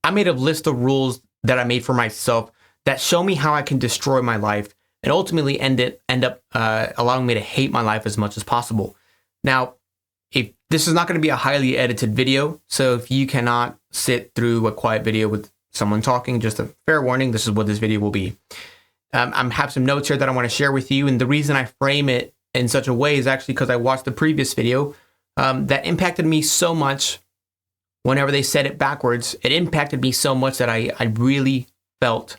I made a list of rules that I made for myself that show me how I can destroy my life and ultimately end up allowing me to hate my life as much as possible. Now, if this is not going to be a highly edited video, so if you cannot sit through a quiet video with someone talking, just a fair warning, this is what this video will be. I have some notes here that I want to share with you, and the reason I frame it in such a way is actually because I watched the previous video that impacted me so much. Whenever they said it backwards, it impacted me so much that I really felt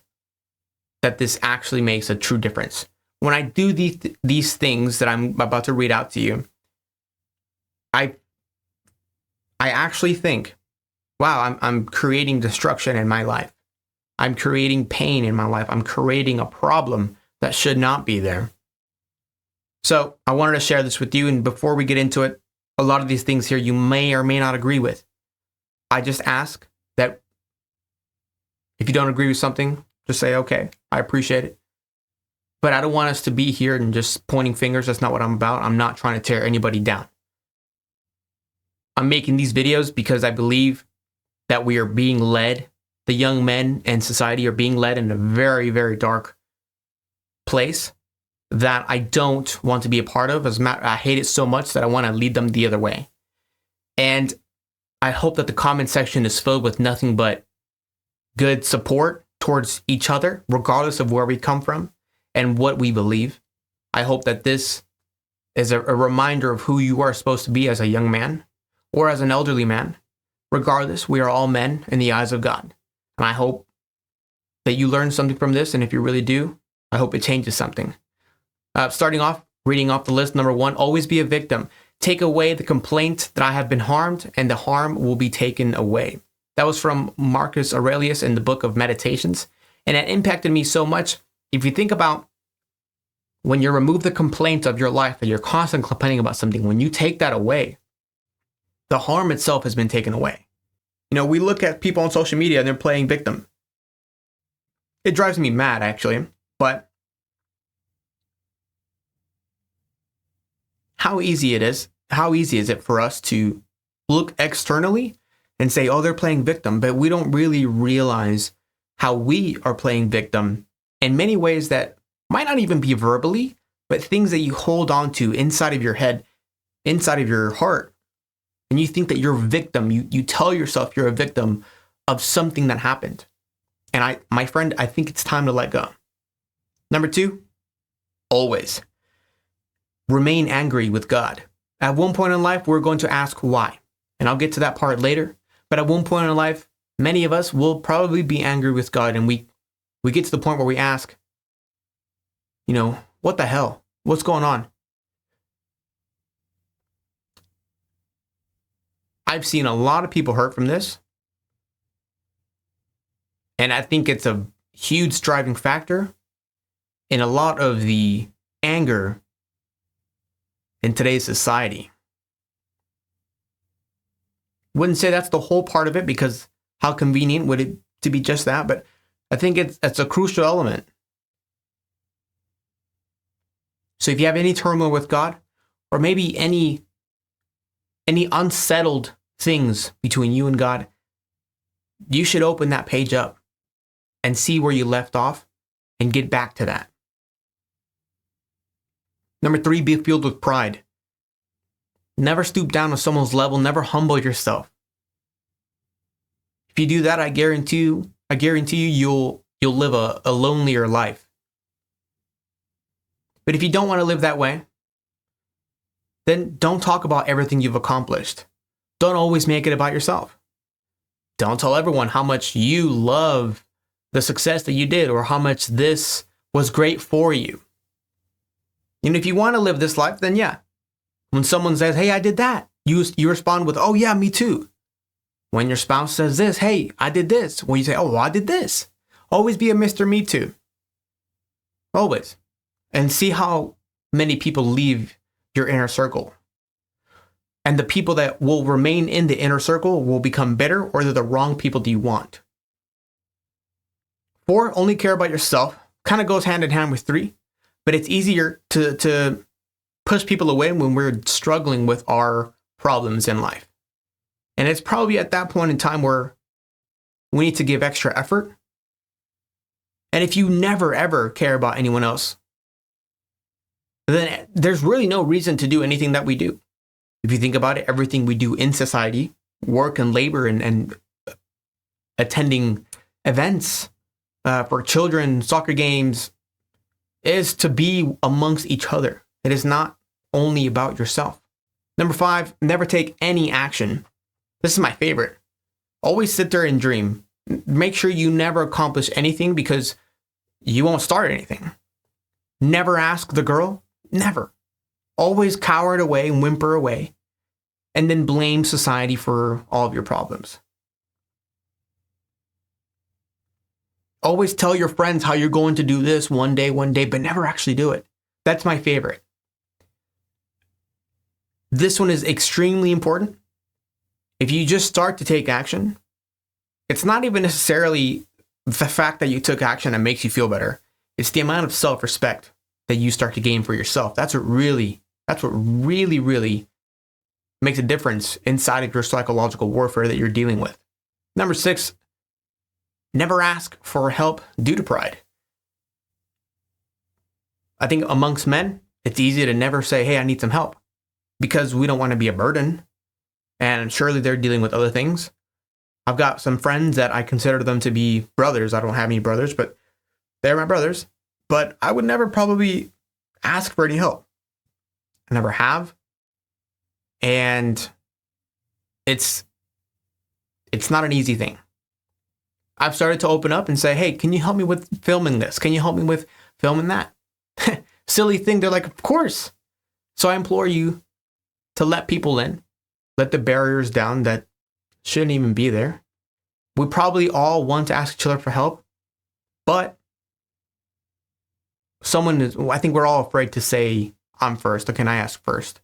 that this actually makes a true difference. When I do these things that I'm about to read out to you, I actually think, wow, I'm creating destruction in my life. I'm creating pain in my life. I'm creating a problem that should not be there. So I wanted to share this with you. And before we get into it, a lot of these things here you may or may not agree with. I just ask that if you don't agree with something, just say, okay, I appreciate it. But I don't want us to be here and just pointing fingers. That's not what I'm about. I'm not trying to tear anybody down. I'm making these videos because I believe that we are being led, the young men in society are being led in a very, very dark place that I don't want to be a part of. As a matter, I hate it so much that I want to lead them the other way. And I hope that the comment section is filled with nothing but good support towards each other, regardless of where we come from and what we believe. I hope that this is a reminder of who you are supposed to be as a young man or as an elderly man. Regardless, we are all men in the eyes of God. And I hope that you learn something from this. And if you really do, I hope it changes something. Starting off, reading off the list, number 1, always be a victim. Take away the complaint that I have been harmed, and the harm will be taken away. That was from Marcus Aurelius in the book of Meditations. And it impacted me so much. If you think about when you remove the complaint of your life and you're constantly complaining about something, when you take that away, the harm itself has been taken away. You know, we look at people on social media and they're playing victim. It drives me mad, actually. But how easy is it for us to look externally and say, oh, they're playing victim, but we don't really realize how we are playing victim in many ways that might not even be verbally, but things that you hold on to inside of your head, inside of your heart. And you think that you're a victim. You tell yourself you're a victim of something that happened. And my friend, I think it's time to let go. Number 2, always remain angry with God. At one point in life, we're going to ask why. And I'll get to that part later. But at one point in life, many of us will probably be angry with God. And we get to the point where we ask, you know, what the hell? What's going on? I've seen a lot of people hurt from this. And I think it's a huge driving factor in a lot of the anger in today's society. Wouldn't say that's the whole part of it, because how convenient would it to be just that? But I think it's a crucial element. So if you have any turmoil with God, or maybe any unsettled things between you and God, you should open that page up and see where you left off and get back to that. Number 3, be filled with pride. Never stoop down to someone's level. Never humble yourself. If you do that, I guarantee you, you'll live a lonelier life. But if you don't want to live that way, then don't talk about everything you've accomplished. Don't always make it about yourself. Don't tell everyone how much you love the success that you did or how much this was great for you. And if you want to live this life, then yeah. When someone says, hey, I did that, you respond with, oh yeah, me too. When your spouse says this, hey, I did this. When you say, oh, well, I did this. Always be a Mr. Me Too. Always. And see how many people leave your inner circle. And the people that will remain in the inner circle will become bitter, or they're the wrong people do you want. 4, only care about yourself. Kind of goes hand in hand with 3. But it's easier to push people away when we're struggling with our problems in life. And it's probably at that point in time where we need to give extra effort. And if you never, ever care about anyone else, then there's really no reason to do anything that we do. If you think about it, everything we do in society, work and labor and attending events for children, soccer games, is to be amongst each other. It is not only about yourself. Number 5, never take any action. This is my favorite. Always sit there and dream. Make sure you never accomplish anything because you won't start anything. Never ask the girl. Never. Always cower it away and whimper away, and then blame society for all of your problems. Always tell your friends how you're going to do this one day, but never actually do it. That's my favorite. This one is extremely important. If you just start to take action, it's not even necessarily the fact that you took action that makes you feel better. It's the amount of self-respect that you start to gain for yourself. That's what really makes a difference inside of your psychological warfare that you're dealing with. Number 6, never ask for help due to pride. I think amongst men, it's easy to never say, hey, I need some help, because we don't want to be a burden. And surely they're dealing with other things. I've got some friends that I consider them to be brothers. I don't have any brothers, but they're my brothers. But I would never probably ask for any help. I never have. And it's not an easy thing. I've started to open up and say, hey, can you help me with filming this? Can you help me with filming that? Silly thing. They're like, of course. So I implore you to let people in. Let the barriers down that shouldn't even be there. We probably all want to ask each other for help, but I think we're all afraid to say, I'm first, or can I ask first?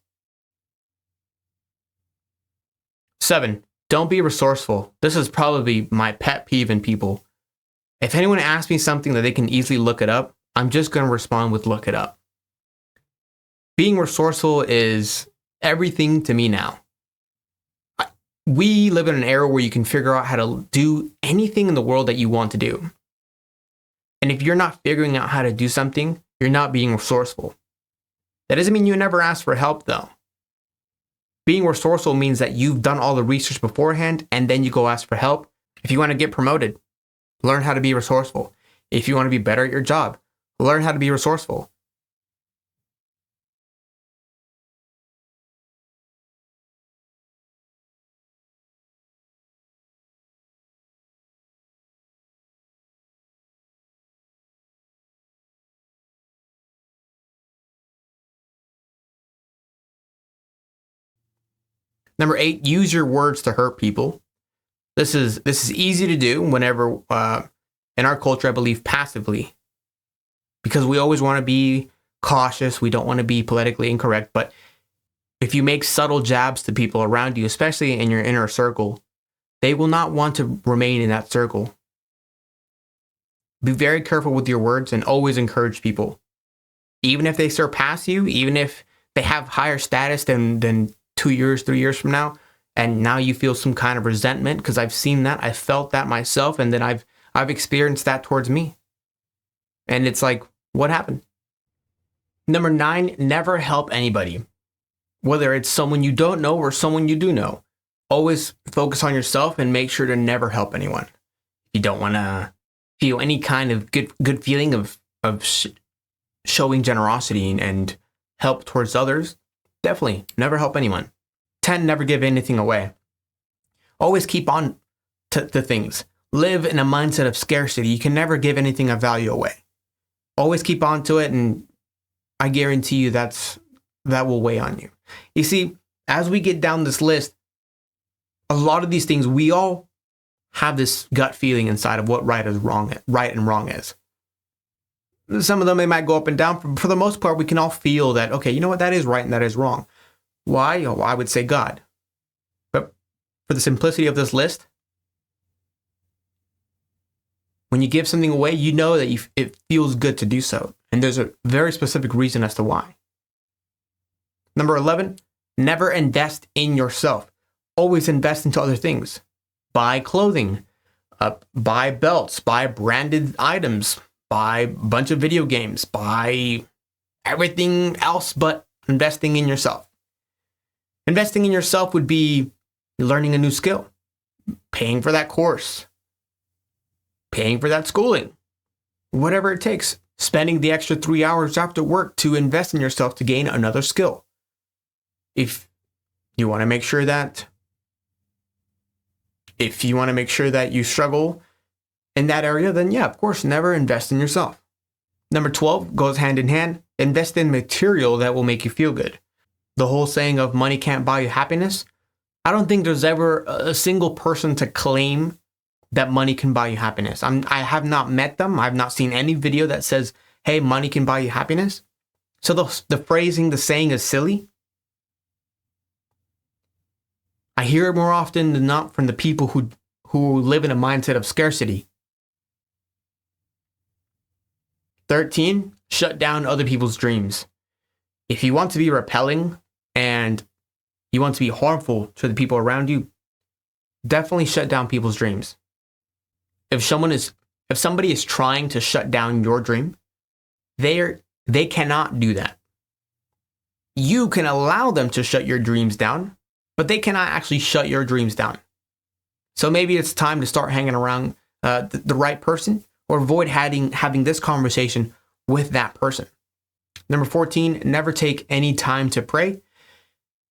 7, don't be resourceful. This is probably my pet peeve in people. If anyone asks me something that they can easily look it up, I'm just going to respond with look it up. Being resourceful is everything to me now. We live in an era where you can figure out how to do anything in the world that you want to do. And if you're not figuring out how to do something, you're not being resourceful. That doesn't mean you never ask for help, though. Being resourceful means that you've done all the research beforehand and then you go ask for help. If you want to get promoted, learn how to be resourceful. If you want to be better at your job, learn how to be resourceful. Number 8, use your words to hurt people. This is easy to do whenever, in our culture, I believe passively, because we always want to be cautious. We don't want to be politically incorrect. But if you make subtle jabs to people around you, especially in your inner circle, they will not want to remain in that circle. Be very careful with your words and always encourage people. Even if they surpass you, even if they have higher status than 2 years, 3 years from now, and now you feel some kind of resentment, because I've seen that, I felt that myself, and then I've experienced that towards me. And it's like, what happened? Number 9, never help anybody. Whether it's someone you don't know or someone you do know. Always focus on yourself and make sure to never help anyone. If you don't want to feel any kind of good feeling of showing generosity and help towards others, definitely never help anyone. 10, never give anything away. Always keep on to things. Live in a mindset of scarcity. You can never give anything of value away. Always keep on to it, and I guarantee you that will weigh on you. You see, as we get down this list, a lot of these things, we all have this gut feeling inside of what right and wrong is. Some of them, they might go up and down. For the most part, we can all feel that, okay, you know what, that is right and that is wrong. Why? Oh, I would say God. But for the simplicity of this list, when you give something away, you know that it feels good to do so. And there's a very specific reason as to why. Number 11, never invest in yourself. Always invest into other things. Buy clothing. Buy belts, buy branded items, buy a bunch of video games, buy everything else but investing in yourself. Investing in yourself would be learning a new skill, paying for that course, paying for that schooling, whatever it takes, spending the extra 3 hours after work to invest in yourself to gain another skill. If you want to make sure that you struggle in that area, then yeah, of course, never invest in yourself. Number 12 goes hand in hand. Invest in material that will make you feel good. The whole saying of money can't buy you happiness. I don't think there's ever a single person to claim that money can buy you happiness. I have not met them. I've not seen any video that says, hey, money can buy you happiness. So the phrasing, the saying is silly. I hear it more often than not from the people who live in a mindset of scarcity. 13, shut down other people's dreams. If you want to be repelling and you want to be harmful to the people around you, definitely shut down people's dreams. If somebody is trying to shut down your dream, they cannot do that. You can allow them to shut your dreams down, but they cannot actually shut your dreams down. So maybe it's time to start hanging around the right person, or avoid having this conversation with that person. Number 14, never take any time to pray.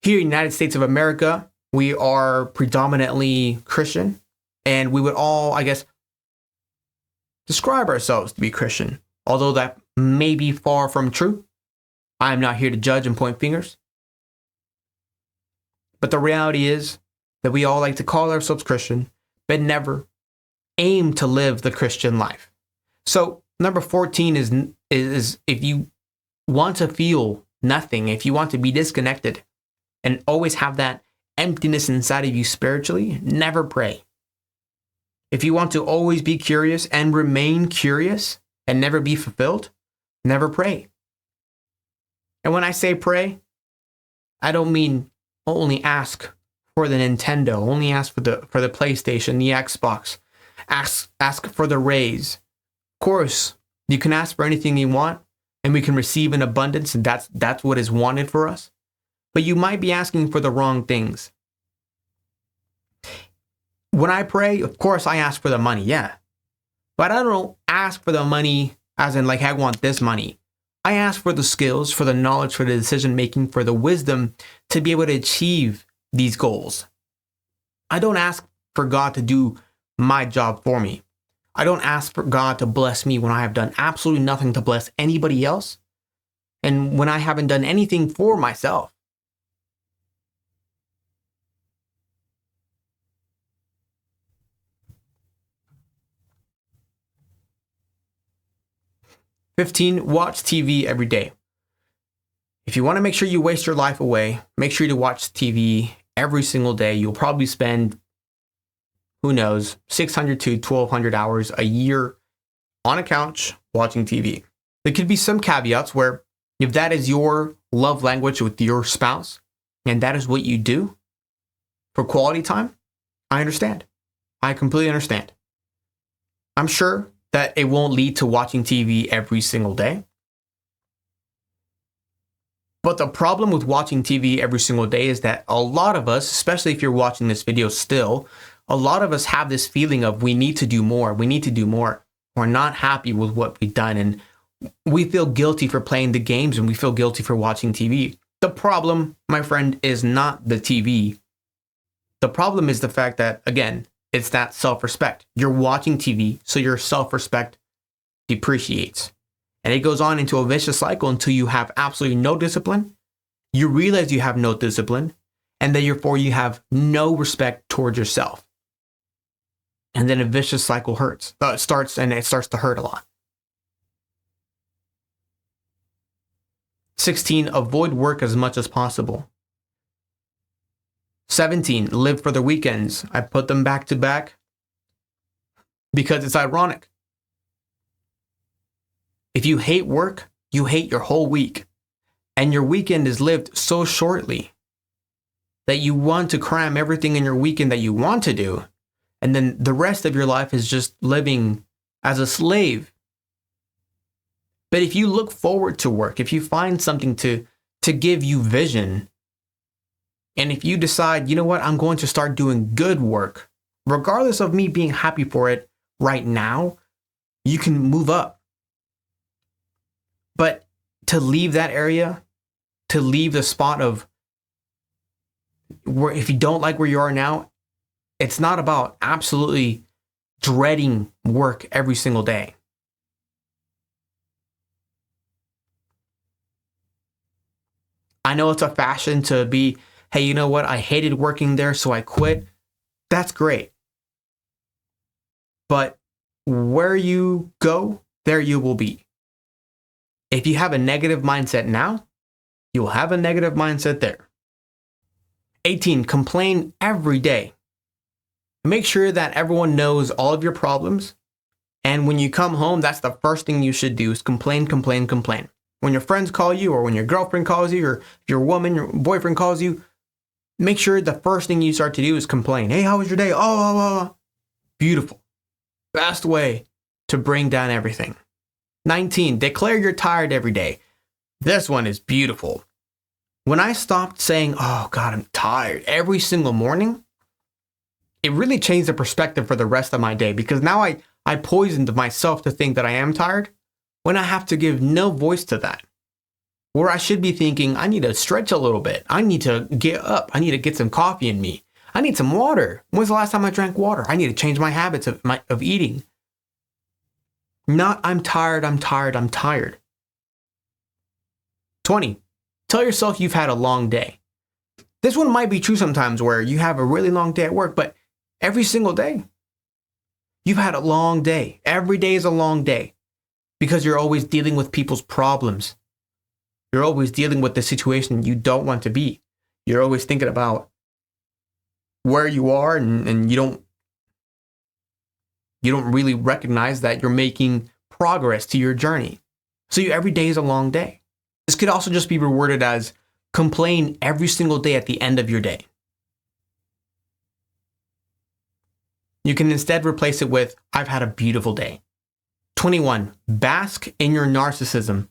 Here in the United States of America, we are predominantly Christian, and we would all, I guess, describe ourselves to be Christian, although that may be far from true. I'm not here to judge and point fingers. But the reality is that we all like to call ourselves Christian, but never aim to live the Christian life. So number 14 is if you want to feel nothing, if you want to be disconnected and always have that emptiness inside of you spiritually, never pray. If you want to always be curious and remain curious and never be fulfilled, never pray. And when I say pray, I don't mean only ask for the Nintendo, only ask for the PlayStation, the Xbox, ask for the raise. Of course, you can ask for anything you want, and we can receive in abundance, and that's what is wanted for us. But you might be asking for the wrong things. When I pray, of course, I ask for the money, yeah. But I don't ask for the money as in like, I want this money. I ask for the skills, for the knowledge, for the decision making, for the wisdom to be able to achieve these goals. I don't ask for God to do my job for me. I don't ask for God to bless me when I have done absolutely nothing to bless anybody else, and when I haven't done anything for myself. "15, watch TV every day. If you want to make sure you waste your life away, make sure to watch TV every single day. You'll probably spend, who knows, 600 to 1,200 hours a year on a couch watching TV. There could be some caveats where if that is your love language with your spouse, and that is what you do for quality time, I understand. I completely understand. I'm sure that it won't lead to watching TV every single day. But the problem with watching TV every single day is that a lot of us, especially if you're watching this video still, a lot of us have this feeling of we need to do more. We need to do more. We're not happy with what we've done, and we feel guilty for playing the games, and we feel guilty for watching TV. The problem, my friend, is not the TV. The problem is the fact that, again, it's that self-respect. You're watching TV, so your self-respect depreciates. And it goes on into a vicious cycle until you have absolutely no discipline. You realize you have no discipline, and therefore you have no respect towards yourself. And then a vicious cycle starts to hurt a lot. 16, avoid work as much as possible. 17, live for the weekends. I put them back to back because it's ironic. If you hate work, you hate your whole week. And your weekend is lived so shortly that you want to cram everything in your weekend that you want to do And then the rest of your life is just living as a slave. But if you look forward to work, if you find something to give you vision, and if you decide, you know what, I'm going to start doing good work, regardless of me being happy for it right now, you can move up. But to leave that area, to leave the spot of where, if you don't like where you are now, it's not about absolutely dreading work every single day. I know it's a fashion to be, hey, you know what? I hated working there, so I quit. That's great. But where you go, there you will be. If you have a negative mindset now, you will have a negative mindset there. 18, complain every day. Make sure that everyone knows all of your problems. And when you come home, that's the first thing you should do is complain, complain, complain. When your friends call you, or when your girlfriend calls you, or your woman, your boyfriend calls you, make sure the first thing you start to do is complain. Hey, how was your day? Oh. Beautiful. Best way to bring down everything. 19, declare you're tired every day. This one is beautiful. When I stopped saying, oh God, I'm tired every single morning, it really changed the perspective for the rest of my day, because now I poisoned myself to think that I am tired when I have to give no voice to that. Where I should be thinking, I need to stretch a little bit. I need to get up. I need to get some coffee in me. I need some water. When's the last time I drank water? I need to change my habits of eating. Not, I'm tired, I'm tired, I'm tired. 20, tell yourself you've had a long day. This one might be true sometimes where you have a really long day at work, but every single day, you've had a long day. Every day is a long day because you're always dealing with people's problems. You're always dealing with the situation you don't want to be. You're always thinking about where you are, and you don't really recognize that you're making progress to your journey. So every day is a long day. This could also just be reworded as complain every single day at the end of your day. You can instead replace it with, I've had a beautiful day. 21, bask in your narcissism.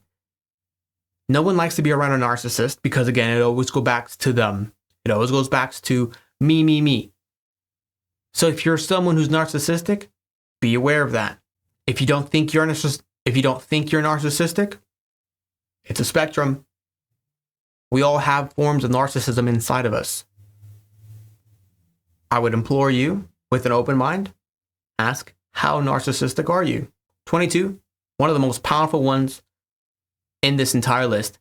No one likes to be around a narcissist because, again, it always goes back to them. It always goes back to me. So if you're someone who's narcissistic, be aware of that. If you don't think you're narcissistic, it's a spectrum. We all have forms of narcissism inside of us. I would implore you, with an open mind, ask, how narcissistic are you? 22, one of the most powerful ones in this entire list.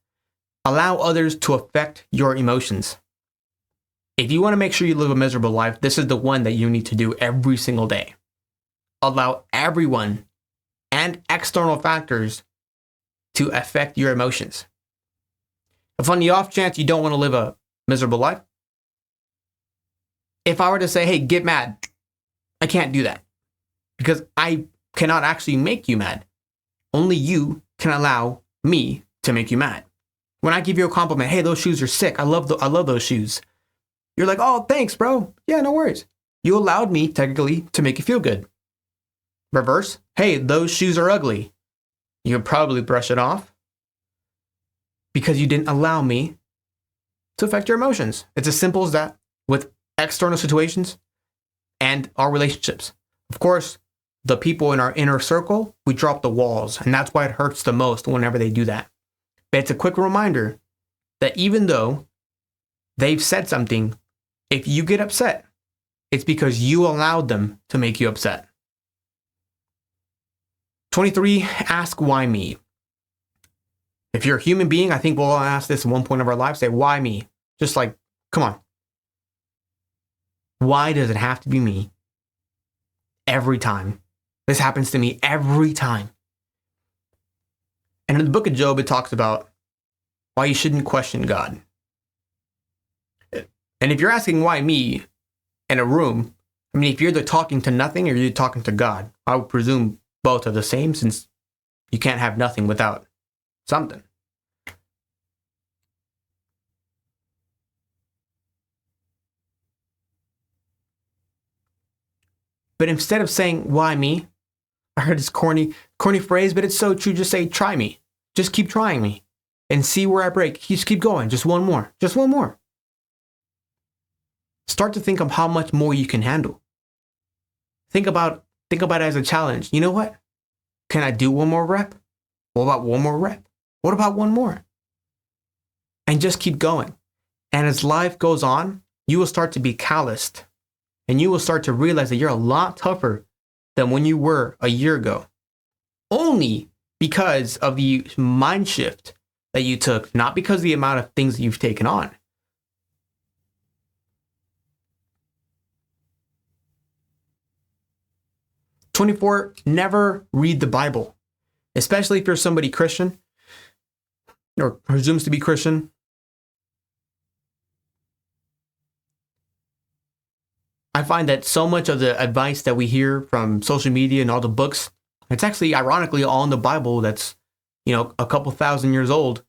Allow others to affect your emotions. If you want to make sure you live a miserable life, this is the one that you need to do every single day. Allow everyone and external factors to affect your emotions. If on the off chance you don't want to live a miserable life, if I were to say, hey, get mad, I can't do that because I cannot actually make you mad. Only you can allow me to make you mad. When I give you a compliment, hey, those shoes are sick. I love those shoes. You're like, oh, thanks, bro. Yeah, no worries. You allowed me technically to make you feel good. Reverse, hey, those shoes are ugly. You could probably brush it off because you didn't allow me to affect your emotions. It's as simple as that with external situations and our relationships. Of course, the people in our inner circle, we drop the walls, and that's why it hurts the most whenever they do that. But it's a quick reminder that even though they've said something, if you get upset, it's because you allowed them to make you upset. 23, ask why me. If you're a human being, I think we'll all ask this at one point of our life, say, why me? Just like, come on. Why does it have to be me? Every time. This happens to me every time. And in the book of Job, it talks about why you shouldn't question God. And if you're asking why me in a room, I mean, if you're either talking to nothing or you're talking to God, I would presume both are the same, since you can't have nothing without something. But instead of saying, why me? I heard this corny phrase, but it's so true. Just say, try me. Just keep trying me and see where I break. Just keep going. Just one more. Just one more. Start to think of how much more you can handle. Think about it as a challenge. You know what? Can I do one more rep? What about one more rep? What about one more? And just keep going. And as life goes on, you will start to be calloused. And you will start to realize that you're a lot tougher than when you were a year ago. Only because of the mind shift that you took, not because of the amount of things that you've taken on. #24, never read the Bible, especially if you're somebody Christian or presumes to be Christian. I find that so much of the advice that we hear from social media and all the books, it's actually ironically all in the Bible that's, a couple thousand years old.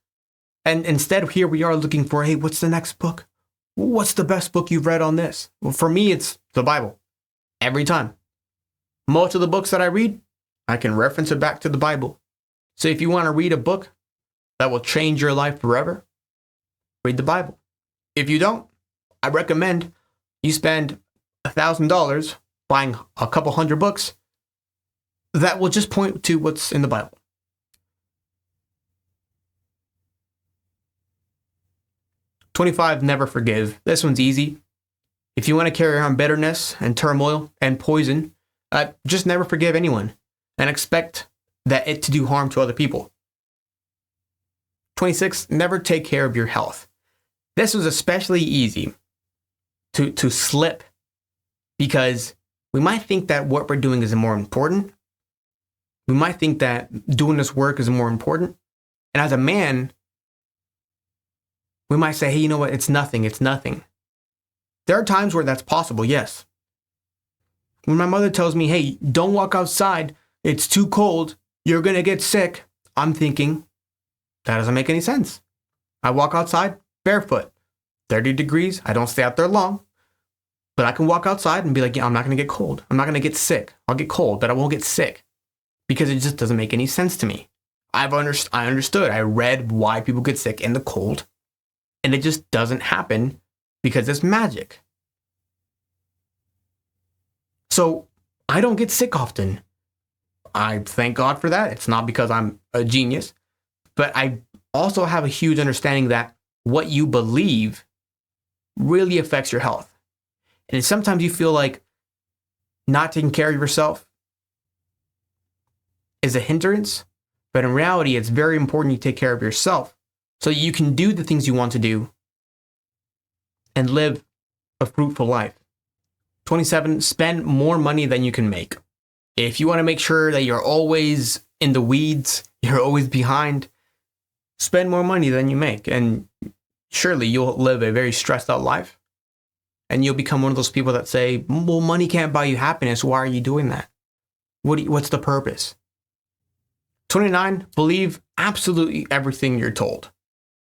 And instead here we are looking for, hey, what's the next book? What's the best book you've read on this? Well, for me, it's the Bible. Every time. Most of the books that I read, I can reference it back to the Bible. So if you want to read a book that will change your life forever, read the Bible. If you don't, I recommend you spend $1,000 buying a couple hundred books that will just point to what's in the Bible. #25, never forgive. This one's easy. If you want to carry around bitterness and turmoil and poison, just never forgive anyone and expect that it to do harm to other people. #26, never take care of your health. This was especially easy to slip because we might think that what we're doing is more important. We might think that doing this work is more important. And as a man, we might say, hey, you know what? It's nothing. It's nothing. There are times where that's possible, yes. When my mother tells me, hey, don't walk outside, it's too cold, you're going to get sick, I'm thinking, that doesn't make any sense. I walk outside barefoot, 30 degrees, I don't stay out there long, but I can walk outside and be like, yeah, I'm not going to get cold. I'm not going to get sick. I'll get cold, but I won't get sick because it just doesn't make any sense to me. I understood. I read why people get sick in the cold, and it just doesn't happen because it's magic. So I don't get sick often. I thank God for that. It's not because I'm a genius, but I also have a huge understanding that what you believe really affects your health. And sometimes you feel like not taking care of yourself is a hindrance, but in reality, it's very important you take care of yourself so you can do the things you want to do and live a fruitful life. #27, spend more money than you can make. If you want to make sure that you're always in the weeds, you're always behind, spend more money than you make. And surely you'll live a very stressed out life. And you'll become one of those people that say, well, money can't buy you happiness. Why are you doing that? What's the purpose? #29, believe absolutely everything you're told.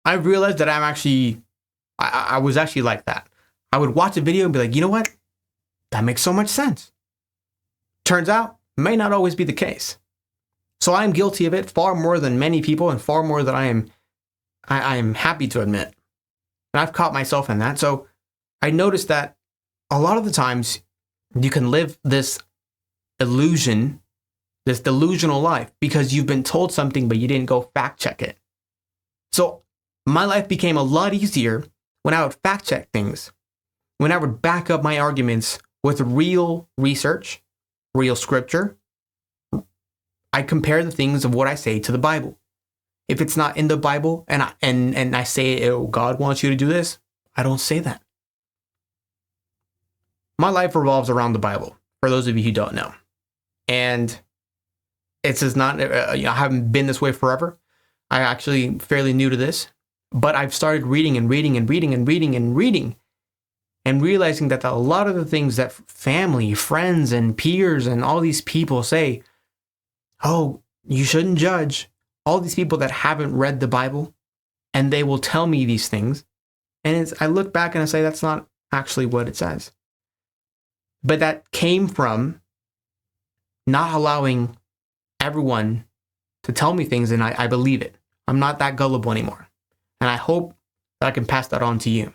I realized that I was actually like that. I would watch a video and be like, you know what? That makes so much sense. Turns out, may not always be the case. So I am guilty of it far more than many people and far more than I am happy to admit. And I've caught myself in that. So I noticed that a lot of the times you can live this illusion, this delusional life because you've been told something, but you didn't go fact check it. So my life became a lot easier when I would fact check things, when I would back up my arguments with real research, real scripture. I compare the things of what I say to the Bible. If it's not in the Bible and I say, oh, God wants you to do this, I don't say that. My life revolves around the Bible, for those of you who don't know. And it's not, I haven't been this way forever. I'm actually fairly new to this, but I've started reading and realizing that a lot of the things that family, friends, and peers and all these people say, oh, you shouldn't judge. All these people that haven't read the Bible, and they will tell me these things. And I look back and I say, that's not actually what it says. But that came from not allowing everyone to tell me things and I believe it. I'm not that gullible anymore. And I hope that I can pass that on to you.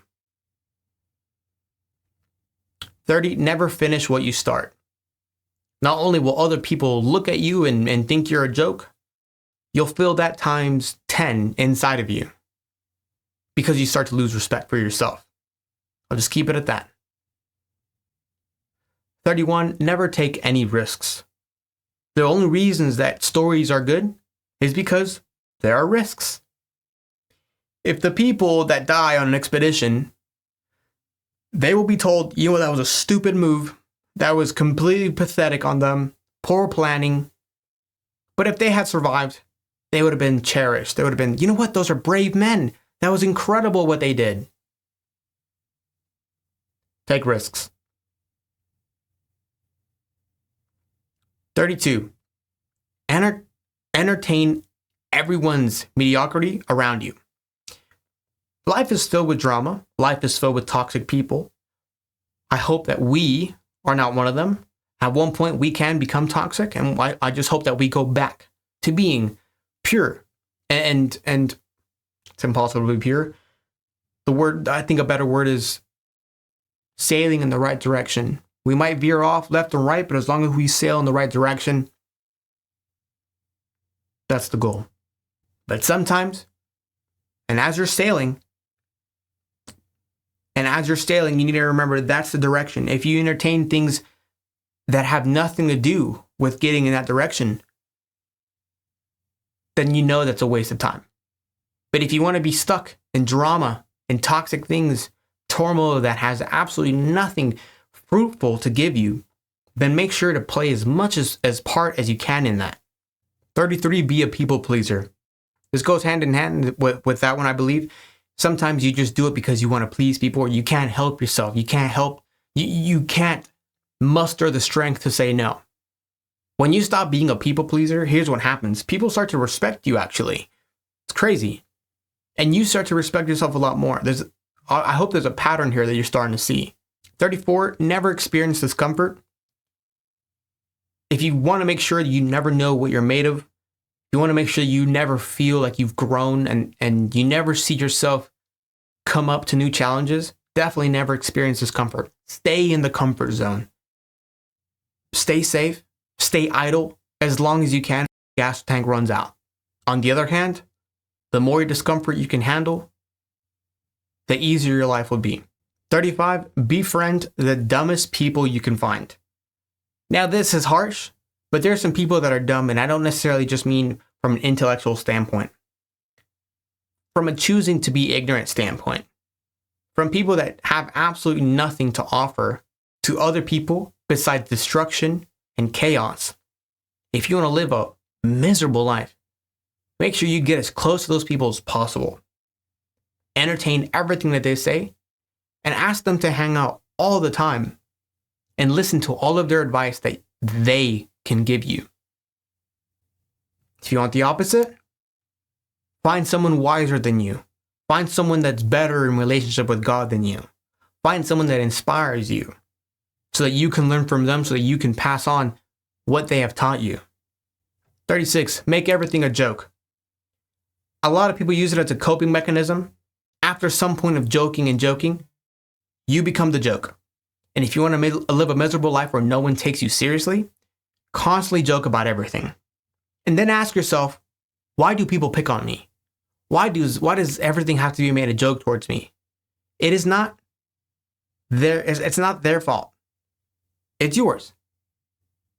30, never finish what you start. Not only will other people look at you and think you're a joke, you'll feel that times 10 inside of you because you start to lose respect for yourself. I'll just keep it at that. 31, never take any risks. The only reasons that stories are good is because there are risks. If the people that die on an expedition, they will be told, you know, that was a stupid move. That was completely pathetic on them. Poor planning. But if they had survived, they would have been cherished. They would have been, you know what? Those are brave men. That was incredible what they did. Take risks. 32. Entertain everyone's mediocrity around you. Life is filled with drama. Life is filled with toxic people. I hope that we are not one of them. At one point, we can become toxic, and I just hope that we go back to being pure. And it's impossible to be pure. The word, I think a better word is sailing in the right direction. We might veer off left and right, but as long as we sail in the right direction, that's the goal. But sometimes, and as you're sailing, you need to remember that's the direction. If you entertain things that have nothing to do with getting in that direction, then you know that's a waste of time. But if you want to be stuck in drama and toxic things, turmoil that has absolutely nothing fruitful to give you, then make sure to play as much as part as you can in that. 33, be a people pleaser. This goes hand in hand with that one, I believe. Sometimes you just do it because you want to please people, or you can't help yourself. You can't muster the strength to say no. When you stop being a people pleaser, here's what happens. People start to respect you, actually. It's crazy. And you start to respect yourself a lot more. I hope there's a pattern here that you're starting to see. 34, never experience discomfort. If you want to make sure that you never know what you're made of, you want to make sure you never feel like you've grown and you never see yourself come up to new challenges, definitely never experience discomfort. Stay in the comfort zone. Stay safe. Stay idle as long as you can. Gas tank runs out. On the other hand, the more discomfort you can handle, the easier your life will be. 35, befriend the dumbest people you can find. Now, this is harsh, but there's some people that are dumb, and I don't necessarily just mean from an intellectual standpoint. From a choosing to be ignorant standpoint. From people that have absolutely nothing to offer to other people besides destruction and chaos. If you want to live a miserable life, make sure you get as close to those people as possible. Entertain everything that they say, and ask them to hang out all the time and listen to all of their advice that they can give you. If you want the opposite, find someone wiser than you. Find someone that's better in relationship with God than you. Find someone that inspires you so that you can learn from them, so that you can pass on what they have taught you. 36, make everything a joke. A lot of people use it as a coping mechanism. After some point of joking, you become the joke. And if you want to live a miserable life where no one takes you seriously, constantly joke about everything. And then ask yourself, why do people pick on me? Why does everything have to be made a joke towards me? It's not their fault. It's yours.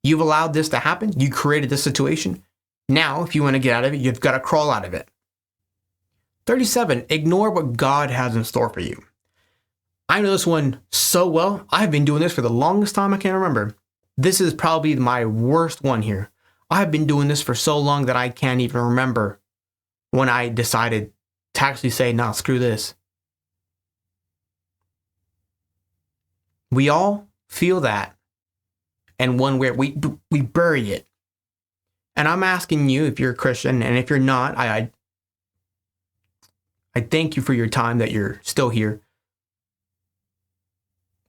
You've allowed this to happen. You created this situation. Now, if you want to get out of it, you've got to crawl out of it. 37, ignore what God has in store for you. I know this one so well. I've been doing this for the longest time I can remember. This is probably my worst one here. I've been doing this for so long that I can't even remember when I decided to actually say, nah, screw this. We all feel that. And one where we bury it. And I'm asking you, if you're a Christian, and if you're not, I thank you for your time that you're still here.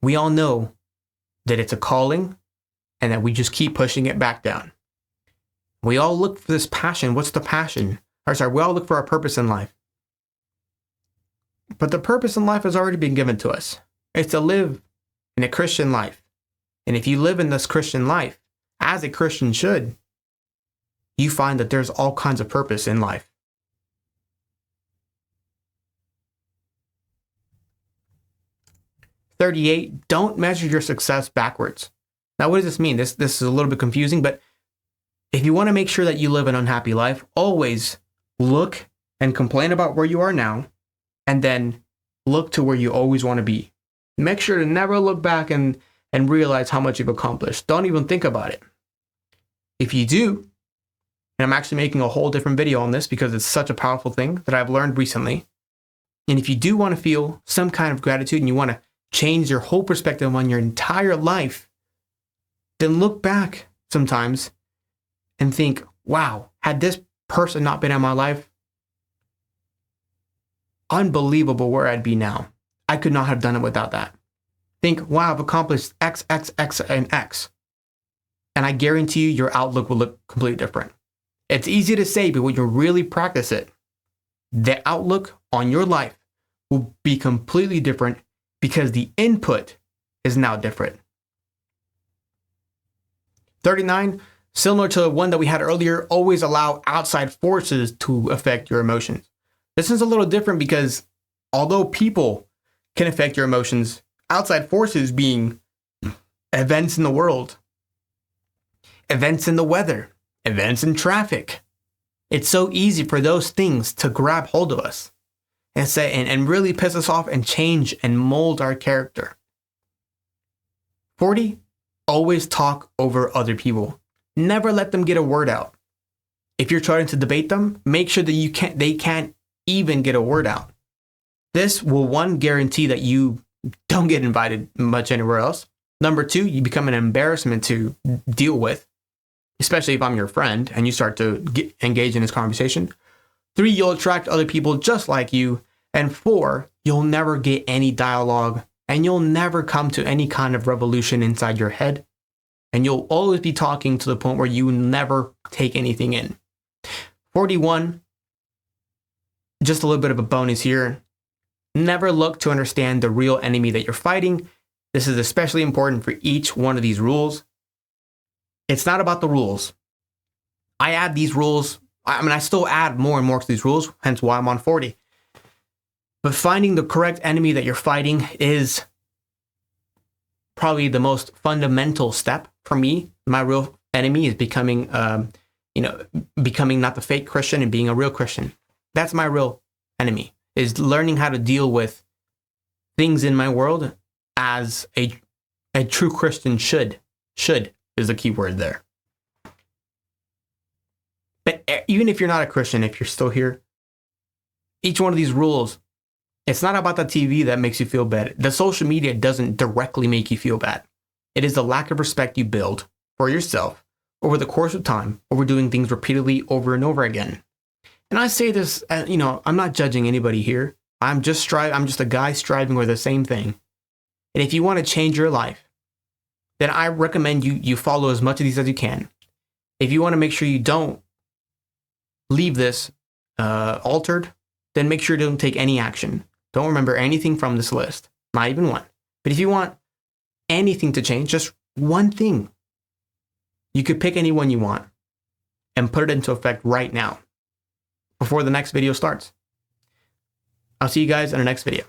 We all know that it's a calling and that we just keep pushing it back down. We all look for this passion. What's the passion? We all look for our purpose in life. But the purpose in life has already been given to us. It's to live in a Christian life. And if you live in this Christian life, as a Christian should, you find that there's all kinds of purpose in life. "38, don't measure your success backwards." Now, what does this mean? This is a little bit confusing, but if you want to make sure that you live an unhappy life, always look and complain about where you are now, and then look to where you always want to be. Make sure to never look back and realize how much you've accomplished. Don't even think about it. If you do, and I'm actually making a whole different video on this because it's such a powerful thing that I've learned recently. And if you do want to feel some kind of gratitude and you want to change your whole perspective on your entire life, then look back sometimes and think, wow, had this person not been in my life, unbelievable where I'd be now. I could not have done it without that. Think, wow, I've accomplished X, X, X, and X. And I guarantee you your outlook will look completely different. It's easy to say, but when you really practice it, the outlook on your life will be completely different because the input is now different. 39, similar to the one that we had earlier, always allow outside forces to affect your emotions. This is a little different because although people can affect your emotions, outside forces being events in the world, events in the weather, events in traffic, it's so easy for those things to grab hold of us and say and really piss us off and change and mold our character. 40, always talk over other people. Never let them get a word out. If you're trying to debate them, make sure that they can't even get a word out. This will, one, guarantee that you don't get invited much anywhere else. Number two, you become an embarrassment to deal with, especially if I'm your friend and you start to engage in this conversation. 3, you'll attract other people just like you. And 4, you'll never get any dialogue and you'll never come to any kind of revolution inside your head. And you'll always be talking to the point where you never take anything in. 41, just a little bit of a bonus here. Never look to understand the real enemy that you're fighting. This is especially important for each one of these rules. It's not about the rules. I add these rules. I still add more and more to these rules, hence why I'm on 40. But finding the correct enemy that you're fighting is probably the most fundamental step for me. My real enemy is becoming not the fake Christian and being a real Christian. That's my real enemy, is learning how to deal with things in my world as a true Christian should. Should is the key word there. But even if you're not a Christian, if you're still here, each one of these rules, it's not about the TV that makes you feel bad. The social media doesn't directly make you feel bad. It is the lack of respect you build for yourself over the course of time, over doing things repeatedly over and over again. And I say this, I'm not judging anybody here. I'm just a guy striving for the same thing. And if you want to change your life, then I recommend you follow as much of these as you can. If you want to make sure you don't leave this altered, then make sure you don't take any action. Don't remember anything from this list, not even one. But if you want anything to change, just one thing, you could pick any one you want and put it into effect right now before the next video starts. I'll see you guys in the next video.